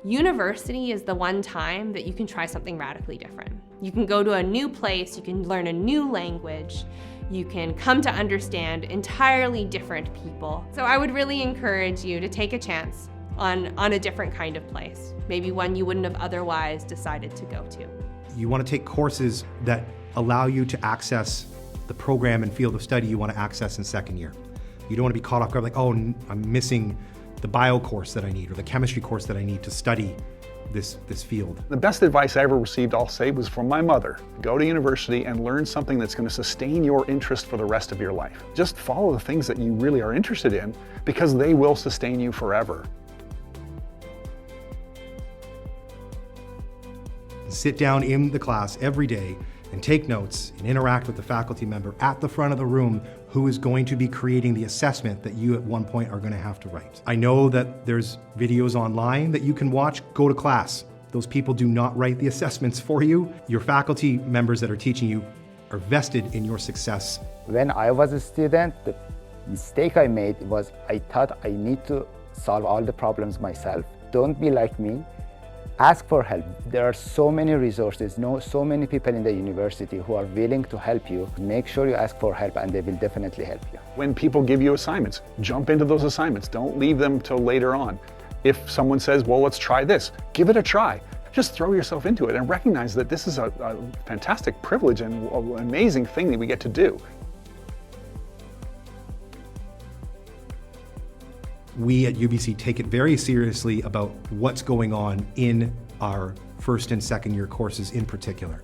University is the one time that you can try something radically different. You can go to a new place, you can learn a new language, you can come to understand entirely different people. So I would really encourage you to take a chance on a different kind of place, maybe one you wouldn't have otherwise decided to go to. You want to take courses that allow you to access the program and field of study you want to access in second year. You don't want to be caught off guard like, oh, I'm missing the bio course that I need or the chemistry course that I need to study this field. The best advice I ever received, I'll say, was from my mother. Go to university and learn something that's going to sustain your interest for the rest of your life. Just follow the things that you really are interested in because they will sustain you forever. Sit down in the class every day and take notes and interact with the faculty member at the front of the room who is going to be creating the assessment that you at one point are going to have to write. I know that there's videos online that you can watch. Go to class. Those people do not write the assessments for you. Your faculty members that are teaching you are vested in your success. When I was a student, the mistake I made was I thought I need to solve all the problems myself. Don't be like me. Ask for help. There are so many resources, so many people in the university who are willing to help you. Make sure you ask for help and they will definitely help you. When people give you assignments, jump into those assignments. Don't leave them till later on. If someone says, well, let's try this, give it a try. Just throw yourself into it and recognize that this is a fantastic privilege and an amazing thing that we get to do. We at UBC take it very seriously about what's going on in our first and second year courses in particular.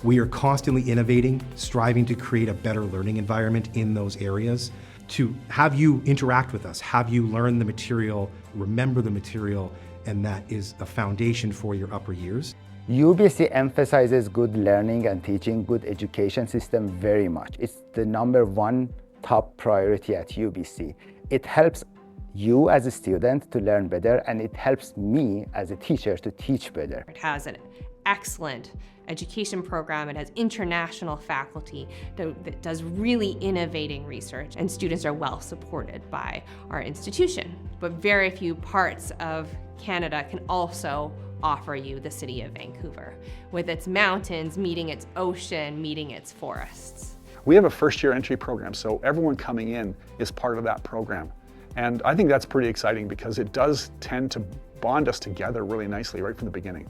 We are constantly innovating, striving to create a better learning environment in those areas, to have you interact with us, have you learn the material, remember the material, and that is a foundation for your upper years. UBC emphasizes good learning and teaching, good education system very much. It's the #1 top priority at UBC. It helps you as a student to learn better, and it helps me as a teacher to teach better. It has an excellent education program. It has international faculty that does really innovating research, and students are well supported by our institution. But very few parts of Canada can also offer you the city of Vancouver, with its mountains meeting its ocean, meeting its forests. We have a first-year entry program, so everyone coming in is part of that program. And I think that's pretty exciting because it does tend to bond us together really nicely right from the beginning.